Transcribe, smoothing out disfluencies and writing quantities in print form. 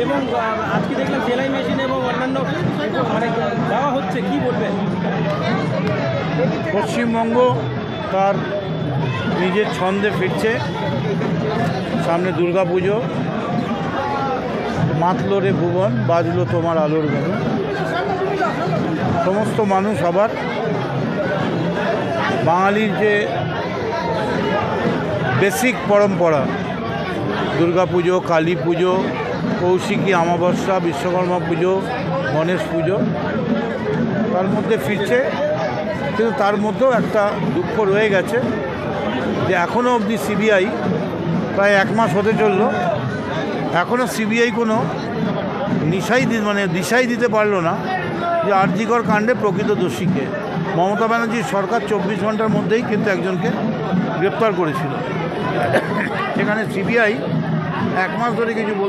এবং আজকে দেখলাম সেলাই মেশিন এবং অন্যান্য মানে দেওয়া হচ্ছে, কি বলবেন? পশ্চিমবঙ্গ তার নিজের ছন্দে ফিরছে। সামনে দুর্গাপুজো, মাতলো রে ভুবন, বাজলো তোমার আলোর গান। সমস্ত মানুষ আবার বাঙালির যে বেসিক পরম্পরা, দুর্গাপুজো, কালী পুজো, কৌশিকী অমাবস্যা, বিশ্বকর্মা পুজো, গণেশ পুজো, তার মধ্যে ফিরছে। কিন্তু তার মধ্যেও একটা দুঃখ রয়ে গেছে যে এখনও অবধি সিবিআই, প্রায় 1 মাস হতে চলল, এখনও সিবিআই কোনো দিশাই দিতে পারলো না যে আরজিকর কাণ্ডে প্রকৃত দোষীকে। মমতা ব্যানার্জির সরকার 24 ঘন্টার মধ্যেই কিন্তু একজনকে গ্রেপ্তার করেছিল। সেখানে সিবিআই 1 মাস ধরে কিছু